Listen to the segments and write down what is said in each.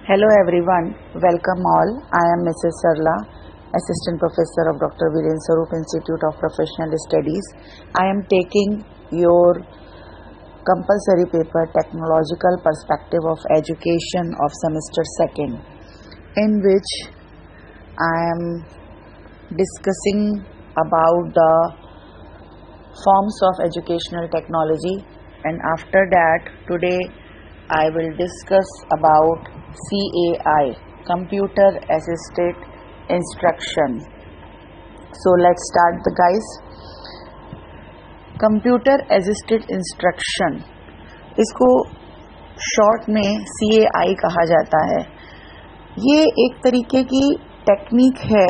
Hello everyone, welcome all. I am Mrs. Sarla, Assistant Professor of Dr. Viren Sarup Institute of Professional Studies. I am taking your compulsory paper Technological Perspective of Education of Semester 2nd, in which I am discussing about the forms of educational technology, and after that today I will discuss about CAI, Computer Assisted Instruction. So let's start the guys. Computer Assisted Instruction, इसको short में CAI कहा जाता है. ये एक तरीके की technique है,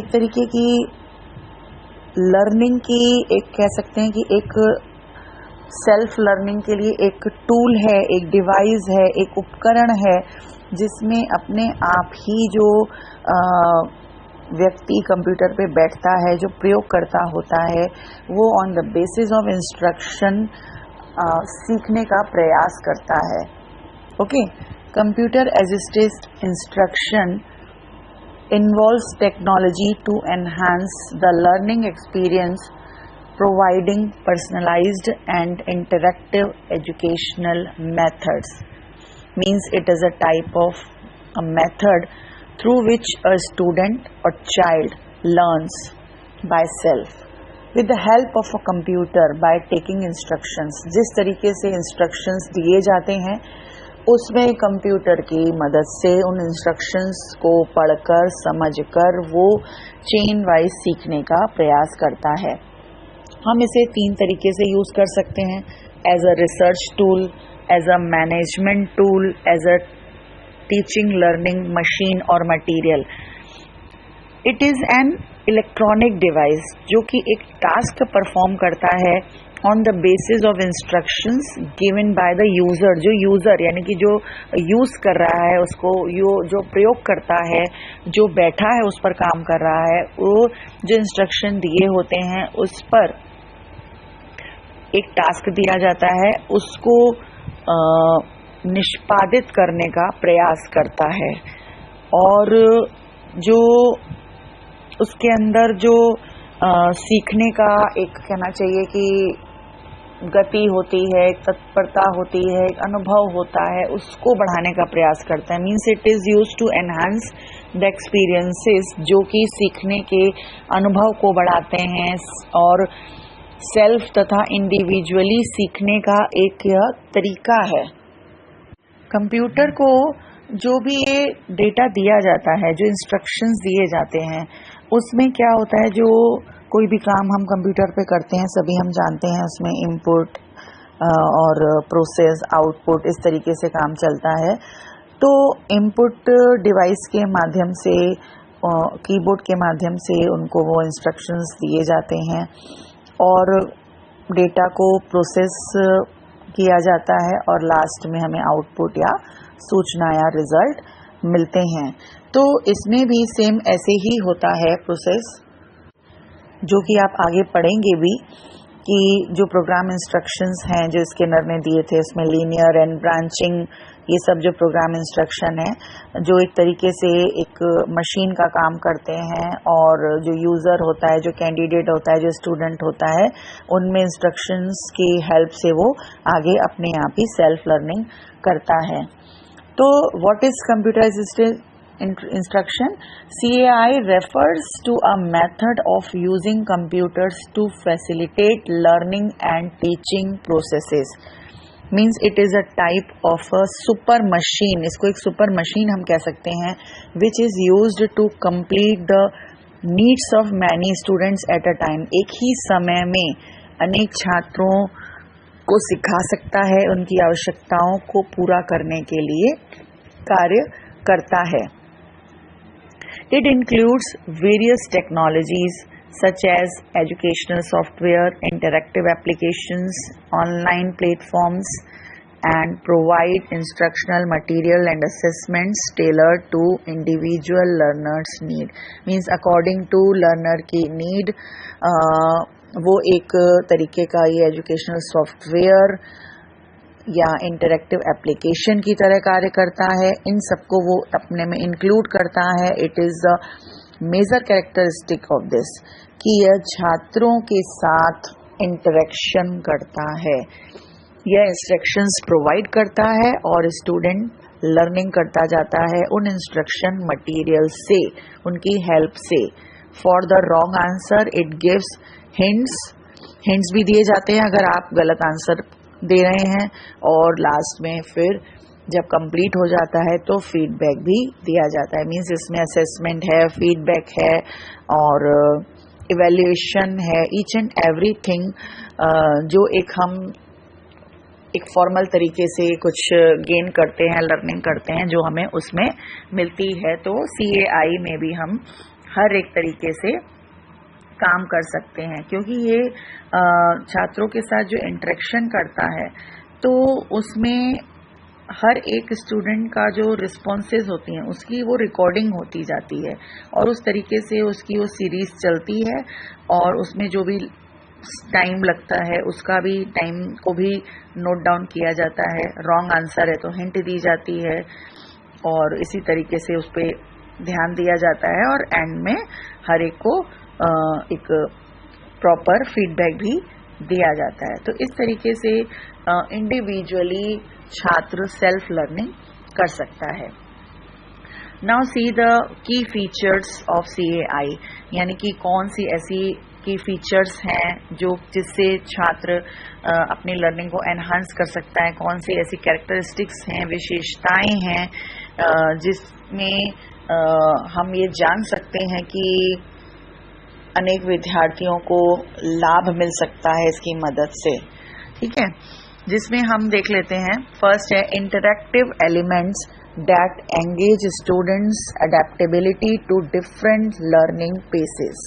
एक तरीके की लर्निंग की, एक कह सकते हैं कि एक सेल्फ लर्निंग के लिए एक टूल है, एक डिवाइस है, एक उपकरण है जिसमें अपने आप ही जो व्यक्ति कंप्यूटर पे बैठता है, जो प्रयोगकर्ता होता है, वो on the basis of instruction सीखने का प्रयास करता है. Okay, computer assisted instruction involves technology to enhance the learning experience, providing personalized and interactive educational methods. Means it is a type of a method through which a student or child learns by self with the help of a computer by taking instructions. जिस तरीके से instructions दिए जाते हैं उसमें computer की मदद से उन इंस्ट्रक्शंस को पढ़कर समझकर वो चेन वाइज सीखने का प्रयास करता है. हम इसे 3 तरीके से यूज़ कर सकते हैं: as a research tool, as a management tool, as a teaching learning machine और material. It is an electronic device जो कि एक टास्क परफॉर्म करता है on the basis of instructions given by the user. जो यूज़र यानी कि जो यूज़ कर रहा है उसको, जो प्रयोग करता है, जो बैठा है उस पर काम कर रहा है, वो जो इंस्ट्रक्शन दिए होते हैं उस पर एक टास्क दिया जाता है, उसको निष्पादित करने का प्रयास करता है. और जो उसके अंदर जो सीखने का एक कहना चाहिए कि गति होती है, तत्परता होती है, एक अनुभव होता है, उसको बढ़ाने का प्रयास करता है. Means it is use to enhance the experiences, जो कि सीखने के अनुभव को बढ़ाते हैं और सेल्फ तथा इंडिविजुअली सीखने का एक यह तरीका है. कंप्यूटर को जो भी ये डेटा दिया जाता है, जो इंस्ट्रक्शंस दिए जाते हैं, उसमें क्या होता है, जो कोई भी काम हम कंप्यूटर पे करते हैं सभी हम जानते हैं उसमें इनपुट और प्रोसेस, आउटपुट, इस तरीके से काम चलता है. तो इनपुट डिवाइस के माध्यम से, कीबोर्ड के माध्यम से उनको वो इंस्ट्रक्शंस दिए जाते हैं और डेटा को प्रोसेस किया जाता है और लास्ट में हमें आउटपुट या सूचना या रिजल्ट मिलते हैं. तो इसमें भी सेम ऐसे ही होता है प्रोसेस, जो कि आप आगे पढ़ेंगे भी कि जो प्रोग्राम इंस्ट्रक्शंस हैं जो स्किनर ने दिए थे, उसमें लीनियर एंड ब्रांचिंग, ये सब जो प्रोग्राम इंस्ट्रक्शन है जो एक तरीके से एक मशीन का काम करते हैं, और जो यूज़र होता है, जो कैंडिडेट होता है, जो स्टूडेंट होता है, उनमें इंस्ट्रक्शंस की हेल्प से वो आगे अपने आप ही सेल्फ लर्निंग करता है. तो what is computer assisted instruction? CAI refers to a method of using computers to facilitate learning and teaching processes. Means it is a type of a super machine. इसको एक super machine हम कह सकते हैं, which is used to complete the needs of many students at a time. एक ही समय में अनेक छात्रों को सिखा सकता है, उनकी आवश्यकताओं को पूरा करने के लिए कार्य करता है. It includes various technologies such as educational software, interactive applications, online platforms, and provide instructional material and assessments tailored to individual learners' need. Means according to learner की need, वो एक तरीके का ये एजुकेशनल सॉफ्टवेयर या इंटरेक्टिव एप्लीकेशन की तरह कार्य करता है, इन सबको वो अपने में इंक्लूड करता है। It is the major characteristic of this कि यह छात्रों के साथ इंटरेक्शन करता है, यह इंस्ट्रक्शंस प्रोवाइड करता है और स्टूडेंट लर्निंग करता जाता है उन इंस्ट्रक्शन मटेरियल से, उनकी हेल्प से। For the wrong answer it gives hints भी दिए जाते हैं अगर आप गलत आंसर दे रहे हैं, और लास्ट में फिर जब कंप्लीट हो जाता है तो फीडबैक भी दिया जाता है। मींस इसमें असेसमेंट है, फीडबैक है और इवैल्यूएशन है, ईच एंड एवरीथिंग जो हम एक फॉर्मल तरीके से कुछ गेन करते हैं, लर्निंग करते हैं, जो हमें उसमें मिलती है। तो CAI में भी हम हर एक तरीके से काम कर सकते हैं, क्योंकि ये छात्रों के साथ जो इंटरेक्शन करता है तो उसमें हर एक स्टूडेंट का जो रिस्पॉन्सेज होती हैं उसकी वो रिकॉर्डिंग होती जाती है और उस तरीके से उसकी वो सीरीज चलती है और उसमें जो भी टाइम लगता है उसका भी टाइम को भी नोट डाउन किया जाता है। रॉन्ग आंसर है तो हिंट दी जाती है और इसी तरीके से उस पर ध्यान दिया जाता है और एंड में हर एक को एक प्रॉपर फीडबैक भी दिया जाता है। तो इस तरीके से इंडिविजुअली छात्र सेल्फ लर्निंग कर सकता है। Now see the key features of CAI, यानी कि कौन सी ऐसी की फीचर्स हैं जो जिससे छात्र अपनी लर्निंग को एनहांस कर सकता है, कौन सी ऐसी कैरेक्टरिस्टिक्स हैं, विशेषताएं हैं जिसमें हम ये जान सकते हैं कि अनेक विद्यार्थियों को लाभ मिल सकता है इसकी मदद से। ठीक है, जिसमें हम देख लेते हैं। फर्स्ट है interactive elements that engage students adaptability to different learning paces.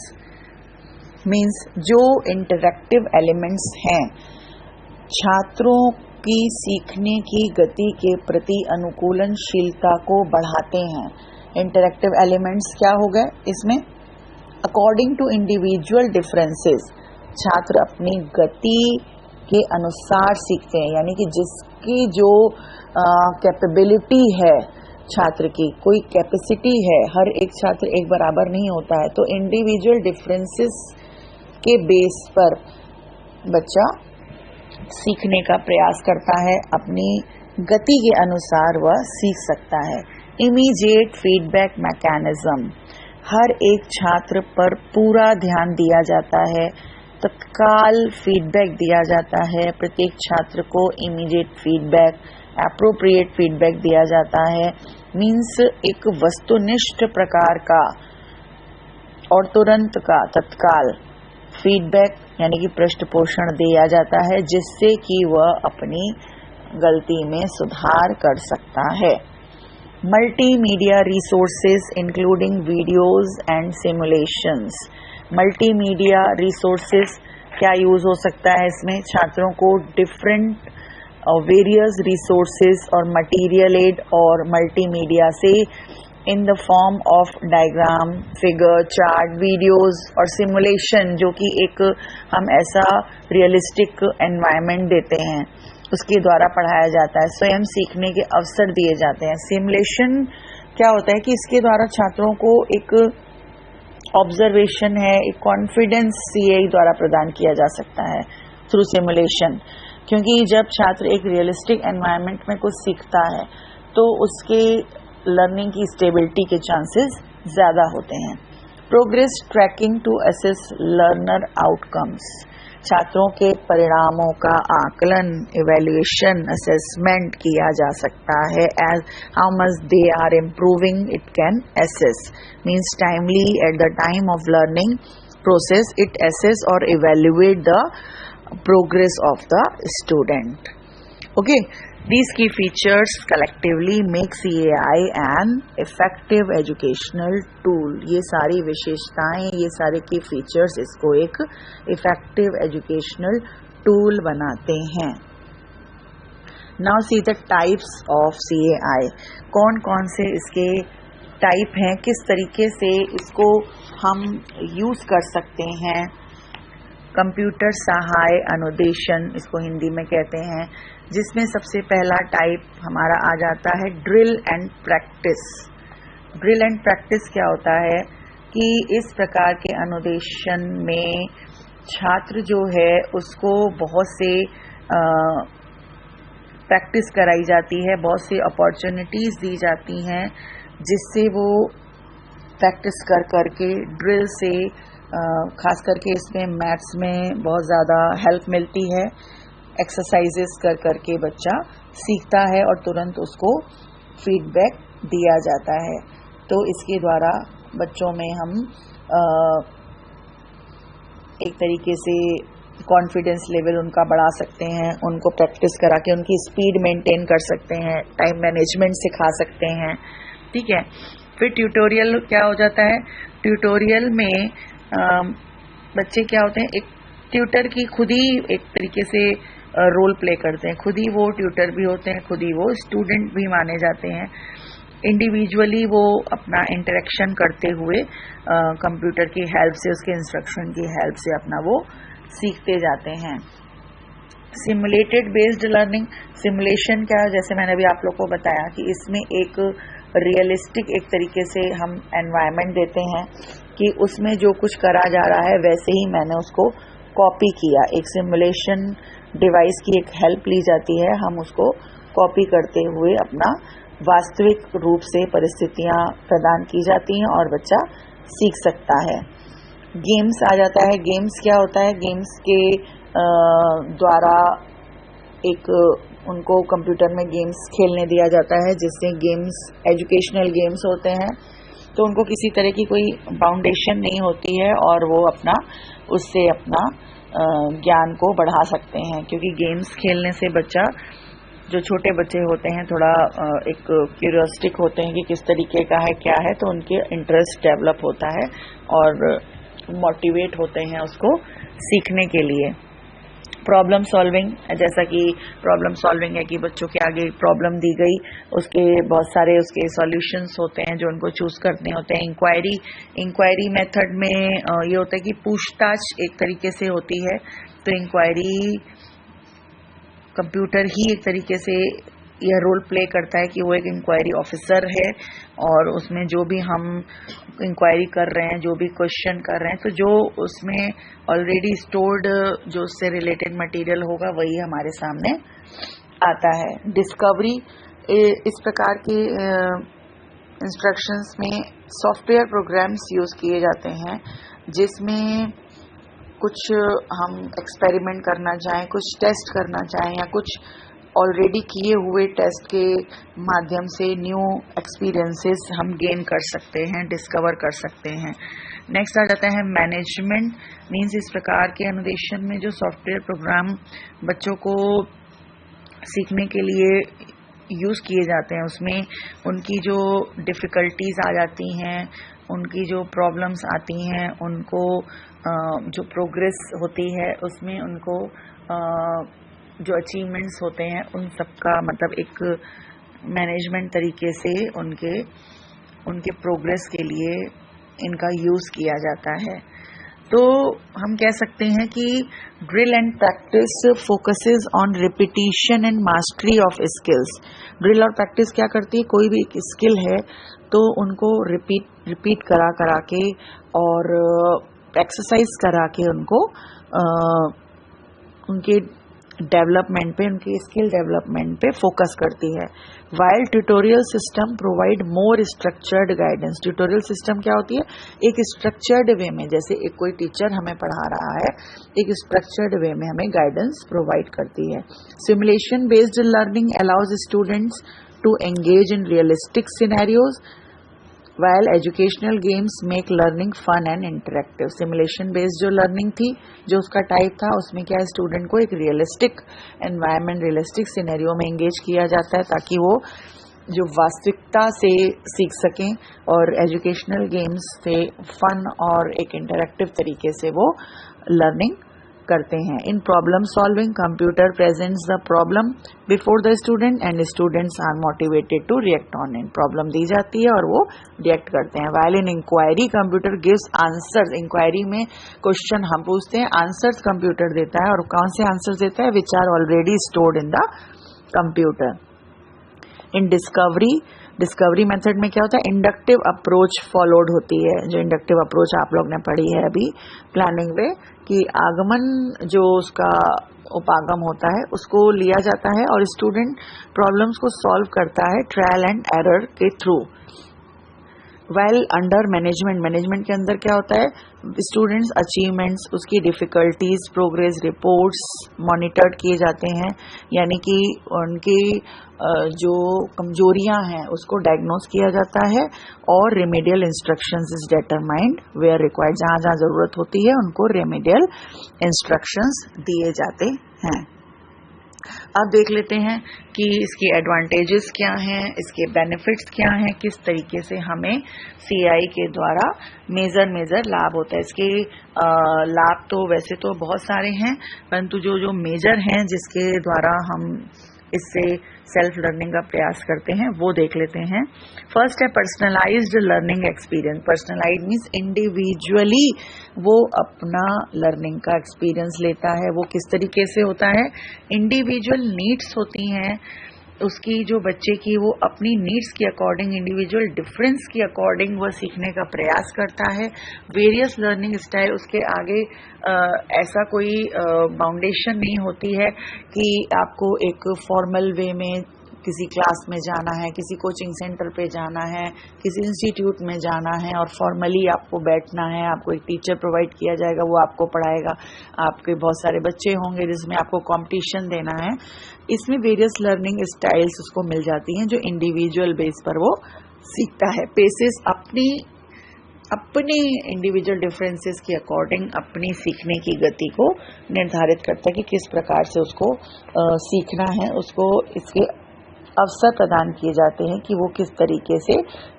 Means जो इंटरैक्टिव एलिमेंट्स हैं छात्रों की सीखने की गति के प्रति अनुकूलनशीलता को बढ़ाते हैं। इंटरैक्टिव एलिमेंट्स क्या हो गए इसमें? अकॉर्डिंग टू इंडिविजुअल डिफरेंसेस, छात्र अपनी गति के अनुसार सीखते हैं, यानी कि जिसकी जो कैपेबिलिटी है छात्र की, कोई कैपेसिटी है, हर एक छात्र एक बराबर नहीं होता है, तो इंडिविजुअल डिफरेंसेस के बेस पर बच्चा सीखने का प्रयास करता है, अपनी गति के अनुसार वह सीख सकता है। इमीडिएट फीडबैक मैकेनिज्म, हर एक छात्र पर पूरा ध्यान दिया जाता है, तत्काल फीडबैक दिया जाता है, प्रत्येक छात्र को इमीडिएट फीडबैक, एप्रोप्रिएट फीडबैक दिया जाता है। मीन्स एक वस्तुनिष्ठ प्रकार का और तुरंत का तत्काल फीडबैक यानी कि पृष्ठपोषण दिया जाता है, जिससे कि वह अपनी गलती में सुधार कर सकता है। Multimedia resources including videos and simulations, multimedia resources क्या यूज हो सकता है इसमें? छात्रों को डिफरेंट वेरियस रिसोर्सेज और मटेरियल एड और मल्टीमीडिया से in the form of diagram, figure, chart, videos और सिमुलेशन, जो कि एक हम ऐसा रियलिस्टिक एनवायरनमेंट देते हैं उसके द्वारा पढ़ाया जाता है। स्वयं सीखने के अवसर दिए जाते हैं। सिमुलेशन क्या होता है कि इसके द्वारा छात्रों को एक ऑब्जर्वेशन है, एक कॉन्फिडेंस CAI द्वारा प्रदान किया जा सकता है थ्रू सिमुलेशन, क्योंकि जब छात्र एक रियलिस्टिक एनवायरनमेंट में कुछ सीखता है तो उसके लर्निंग की स्टेबिलिटी के चांसेस ज्यादा होते हैं। Progress tracking to assess learner outcomes, छात्रों के परिणामों का आकलन, इवैल्यूएशन, असेसमेंट किया जा सकता है। As how much they are improving it can assess, means timely at the time of learning process it assess और evaluate the progress of the student. Okay, these key features collectively make CAI an effective educational tool. ये सारी विशेषताएं, ये सारे key features इसको एक effective educational tool बनाते हैं। Now see the types of CAI. कौन कौन से इसके टाइप हैं, किस तरीके से इसको हम यूज कर सकते हैं। कंप्यूटर सहाय अनुदेशन इसको हिंदी में कहते हैं, जिसमें सबसे पहला टाइप हमारा आ जाता है drill and practice. Drill and practice क्या होता है कि इस प्रकार के अनुदेशन में छात्र जो है उसको बहुत से प्रैक्टिस कराई जाती है, बहुत सी अपॉर्चुनिटीज़ दी जाती हैं, जिससे वो प्रैक्टिस कर करके ड्रिल से खास करके इसमें मैथ्स में बहुत ज़्यादा हेल्प मिलती है। एक्सरसाइजेस कर करके बच्चा सीखता है और तुरंत उसको फीडबैक दिया जाता है। तो इसके द्वारा बच्चों में हम एक तरीके से कॉन्फिडेंस लेवल उनका बढ़ा सकते हैं, उनको प्रैक्टिस करा के उनकी स्पीड मेंटेन कर सकते हैं, टाइम मैनेजमेंट सिखा सकते हैं। ठीक है। फिर ट्यूटोरियल क्या हो जाता है, ट्यूटोरियल में बच्चे क्या होते हैं, एक ट्यूटर की खुद ही एक तरीके से रोल प्ले करते हैं, खुद ही वो ट्यूटर भी होते हैं, खुद ही वो स्टूडेंट भी माने जाते हैं। इंडिविजुअली वो अपना इंटरेक्शन करते हुए कंप्यूटर की हेल्प से, उसके इंस्ट्रक्शन की हेल्प से अपना वो सीखते जाते हैं। सिमुलेटेड बेस्ड लर्निंग, सिमुलेशन क्या है, जैसे मैंने अभी आप लोग को बताया कि इसमें एक रियलिस्टिक एक तरीके से हम एनवायरनमेंट देते हैं कि उसमें जो कुछ करा जा रहा है वैसे ही मैंने उसको कॉपी किया। एक सिमुलेशन डिवाइस की एक हेल्प ली जाती है, हम उसको कॉपी करते हुए अपना वास्तविक रूप से परिस्थितियां प्रदान की जाती हैं और बच्चा सीख सकता है। गेम्स आ जाता है। गेम्स क्या होता है, गेम्स के द्वारा एक उनको कंप्यूटर में गेम्स खेलने दिया जाता है, जिससे गेम्स एजुकेशनल गेम्स होते हैं, तो उनको किसी तरह की कोई बाउंडेशन नहीं होती है और वो अपना उससे अपना ज्ञान को बढ़ा सकते हैं। क्योंकि गेम्स खेलने से बच्चा, जो छोटे बच्चे होते हैं, थोड़ा एक क्यूरियोसिटिक होते हैं कि किस तरीके का है क्या है, तो उनके इंटरेस्ट डेवलप होता है और मोटिवेट होते हैं उसको सीखने के लिए। प्रॉब्लम सॉल्विंग, जैसा कि प्रॉब्लम सॉल्विंग है कि बच्चों के आगे प्रॉब्लम दी गई, उसके बहुत सारे उसके सॉल्यूशंस होते हैं जो उनको चूज करने होते हैं। इंक्वायरी मेथड में ये होता है कि पूछताछ एक तरीके से होती है, तो इंक्वायरी कंप्यूटर ही एक तरीके से यह रोल प्ले करता है कि वो एक इंक्वायरी ऑफिसर है और उसमें जो भी हम इंक्वायरी कर रहे हैं, जो भी क्वेश्चन कर रहे हैं, तो जो उसमें ऑलरेडी स्टोर्ड जो उससे रिलेटेड मटेरियल होगा वही हमारे सामने आता है। डिस्कवरी, इस प्रकार के इंस्ट्रक्शंस में सॉफ्टवेयर प्रोग्राम्स यूज किए जाते हैं जिसमें कुछ हम एक्सपेरिमेंट करना चाहें, कुछ टेस्ट करना चाहें या कुछ ऑलरेडी किए हुए टेस्ट के माध्यम से न्यू एक्सपीरियंसेस हम गेन कर सकते हैं, डिस्कवर कर सकते हैं। नेक्स्ट आ जाता है मैनेजमेंट, मीन्स इस प्रकार के अनुदेशन में जो सॉफ्टवेयर प्रोग्राम बच्चों को सीखने के लिए यूज किए जाते हैं, उसमें उनकी जो डिफ़िकल्टीज आ जाती हैं, उनकी जो प्रॉब्लम्स आती हैं, उनको जो प्रोग्रेस होती है उसमें उनको जो अचीवमेंट्स होते हैं उन सबका मतलब एक मैनेजमेंट तरीके से उनके प्रोग्रेस के लिए इनका यूज़ किया जाता है। तो हम कह सकते हैं कि drill and practice focuses on repetition and mastery of skills. Drill और प्रैक्टिस क्या करती है, कोई भी एक स्किल है तो उनको रिपीट करा के और एक्सरसाइज करा के उनको उनके डेवलपमेंट पे, उनके स्किल डेवलपमेंट पे फोकस करती है। While tutorial system provide more structured guidance. Tutorial system क्या होती है, एक स्ट्रक्चर्ड वे में, जैसे एक कोई टीचर हमें पढ़ा रहा है, एक स्ट्रक्चर्ड वे में हमें गाइडेंस प्रोवाइड करती है। Simulation based learning allows students to engage in realistic scenarios while educational games make learning fun and interactive। Simulation based जो लर्निंग थी, जो उसका टाइप था, उसमें क्या है, स्टूडेंट को एक रियलिस्टिक एनवायरनमेंट, रियलिस्टिक सिनेरियो में एंगेज किया जाता है ताकि वो जो वास्तविकता से सीख सकें और एजुकेशनल गेम्स से फन और एक इंटरेक्टिव तरीके से वो लर्निंग करते हैं। In problem solving computer presents the problem before the student and students are motivated to react on it. Problem दी जाती है और वो रिएक्ट करते हैं। While in inquiry computer gives answers. Inquiry में क्वेश्चन हम पूछते हैं, आंसर्स कंप्यूटर देता है। और कौन से आंसर्स देता है? Which are already stored in the computer. In discovery method में क्या होता है? इंडक्टिव अप्रोच फॉलोड होती है। जो इंडक्टिव अप्रोच आप लोग ने पढ़ी है अभी प्लानिंग में, कि आगमन जो उसका उपागम होता है उसको लिया जाता है और स्टूडेंट प्रॉब्लम्स को सॉल्व करता है ट्रायल एंड एरर के थ्रू। वेल अंडर मैनेजमेंट के अंदर क्या होता है? स्टूडेंट्स अचीवमेंट्स, उसकी डिफिकल्टीज, प्रोग्रेस रिपोर्ट्स मॉनिटर्ड किए जाते हैं, यानी कि उनकी जो कमजोरियां हैं उसको डायग्नोस किया जाता है और remedial instructions is determined where required. जहां जहां जरूरत होती है उनको रेमेडियल इंस्ट्रक्शंस दिए जाते हैं। अब देख लेते हैं कि इसकी एडवांटेजेस क्या हैं, इसके बेनिफिट्स क्या हैं, किस तरीके से हमें सीआई के द्वारा मेजर लाभ होता है। इसके लाभ तो वैसे तो बहुत सारे हैं, परंतु जो मेजर हैं जिसके द्वारा हम इससे सेल्फ लर्निंग का प्रयास करते हैं वो देख लेते हैं। फर्स्ट है personalised learning experience. Personalised means individually वो अपना लर्निंग का एक्सपीरियंस लेता है। वो किस तरीके से होता है? इंडिविजुअल नीड्स होती हैं उसकी, जो बच्चे की, वो अपनी नीड्स के अकॉर्डिंग, इंडिविजुअल डिफरेंस के अकॉर्डिंग वह सीखने का प्रयास करता है। वेरियस लर्निंग स्टाइल, उसके आगे ऐसा कोई बाउंडेशन नहीं होती है कि आपको एक फॉर्मल वे में किसी क्लास में जाना है, किसी कोचिंग सेंटर पे जाना है, किसी इंस्टीट्यूट में जाना है और फॉर्मली आपको बैठना है। आपको एक टीचर प्रोवाइड किया जाएगा, वो आपको पढ़ाएगा। आपके बहुत सारे बच्चे होंगे जिसमें आपको कंपटीशन देना है। इसमें वेरियस लर्निंग स्टाइल्स उसको मिल जाती हैं जो इंडिविजुअल बेस पर वो सीखता है। पेसेस अपनी इंडिविजुअल डिफरेंसेस के अकॉर्डिंग अपनी सीखने की गति को निर्धारित करता है कि किस प्रकार से उसको सीखना है। उसको इसके अवसर प्रदान किए जाते हैं कि वो किस तरीके से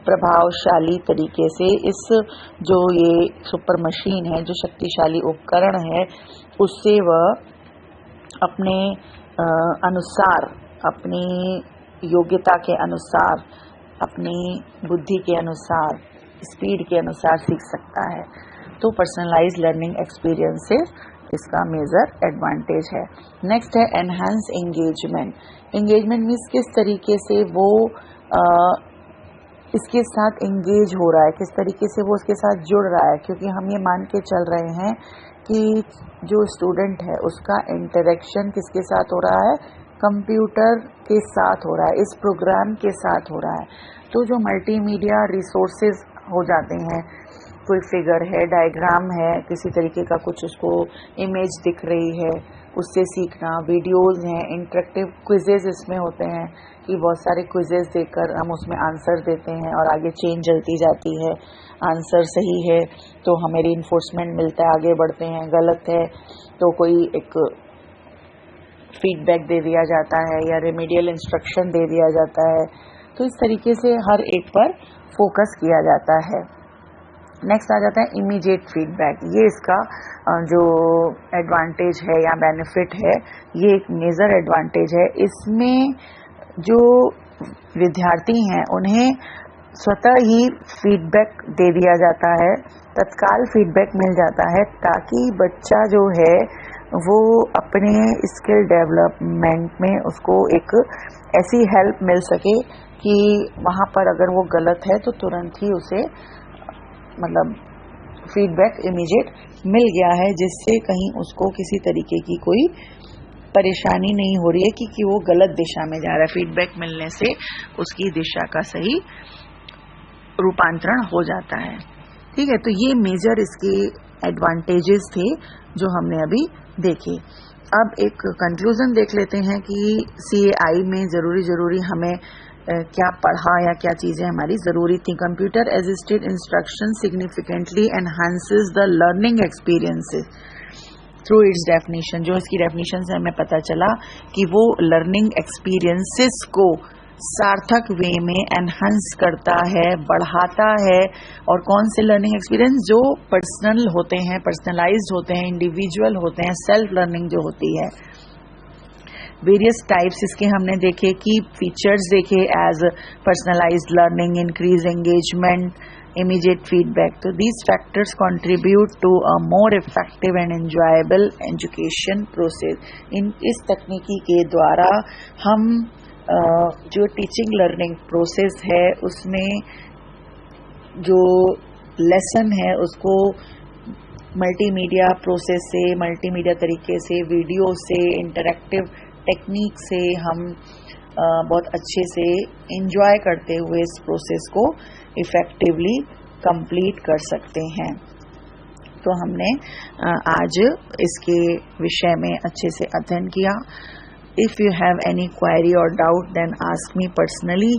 प्रभावशाली तरीके से इस जो ये सुपर मशीन है, जो शक्तिशाली उपकरण है, उससे वह अपने अनुसार, अपनी योग्यता के अनुसार, अपनी बुद्धि के अनुसार, स्पीड के अनुसार सीख सकता है। तो पर्सनलाइज्ड लर्निंग एक्सपीरियंसेस इसका मेजर एडवांटेज है। नेक्स्ट है एनहांस एंगेजमेंट। एंगेजमेंट मीन्स किस तरीके से वो इसके साथ एंगेज हो रहा है, किस तरीके से वो उसके साथ जुड़ रहा है। क्योंकि हम ये मान के चल रहे हैं कि जो स्टूडेंट है उसका इंटरेक्शन किसके साथ हो रहा है? कंप्यूटर के साथ हो रहा है, इस प्रोग्राम के साथ हो रहा है। तो जो मल्टीमीडिया रिसोर्सेज हो जाते हैं, कोई फिगर है, डायग्राम है, किसी तरीके का कुछ उसको इमेज दिख रही है, उससे सीखना, वीडियोस हैं, इंटरेक्टिव क्विजेज इसमें होते हैं कि बहुत सारे क्विजेज देकर हम उसमें आंसर देते हैं और आगे चेन चलती जाती है। आंसर सही है तो हमें रिइंफोर्समेंट मिलता है, आगे बढ़ते हैं। गलत है तो कोई एक फीडबैक दे दिया जाता है या रेमेडियल इंस्ट्रक्शन दे दिया जाता है। तो इस तरीके से हर एक पर फोकस किया जाता है। नेक्स्ट आ जाता है इमीडिएट फीडबैक। ये इसका जो एडवांटेज है या बेनिफिट है, ये एक मेजर एडवांटेज है। इसमें जो विद्यार्थी हैं उन्हें स्वतः ही फीडबैक दे दिया जाता है, तत्काल फीडबैक मिल जाता है, ताकि बच्चा जो है वो अपने स्किल डेवलपमेंट में उसको एक ऐसी हेल्प मिल सके कि वहाँ पर अगर वो गलत है तो तुरंत ही उसे मतलब फीडबैक इमीडिएट मिल गया है, जिससे कहीं उसको किसी तरीके की कोई परेशानी नहीं हो रही है कि वो गलत दिशा में जा रहा है। फीडबैक मिलने से उसकी दिशा का सही रूपांतरण हो जाता है। ठीक है, तो ये मेजर इसके एडवांटेजेस थे जो हमने अभी देखे। अब एक कंक्लूजन देख लेते हैं कि सीएआई में जरूरी हमें क्या पढ़ा या क्या चीजें हमारी जरूरी थी। Computer assisted instruction significantly enhances the learning experiences through it's definition. जो इसकी डेफिनेशन से हमें पता चला कि वो लर्निंग एक्सपीरियंसेस को सार्थक वे में एनहांस करता है, बढ़ाता है। और कौन से लर्निंग एक्सपीरियंस जो पर्सनल होते हैं, पर्सनलाइज्ड होते हैं, इंडिविजुअल होते हैं, सेल्फ लर्निंग जो होती है। वेरियस टाइप्स इसके हमने देखे, की फीचर्स देखे as personalized learning, increase engagement, immediate feedback. So these factors contribute to a more effective and enjoyable education process. इस तकनीकी के द्वारा हम जो टीचिंग लर्निंग प्रोसेस है उसमें जो लेसन है उसको मल्टीमीडिया प्रोसेस से, मल्टीमीडिया तरीके से, वीडियो से, इंटरैक्टिव टेक्निक से हम बहुत अच्छे से एंजॉय करते हुए इस प्रोसेस को इफेक्टिवली कंप्लीट कर सकते हैं। तो हमने आज इसके विषय में अच्छे से अध्ययन किया। If you have any query और doubt then ask me personally.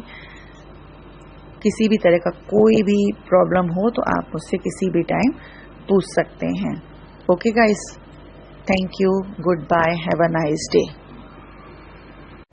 किसी भी तरह का कोई भी प्रॉब्लम हो तो आप मुझसे किसी भी टाइम पूछ सकते हैं। Okay guys, thank you, goodbye, have a nice day.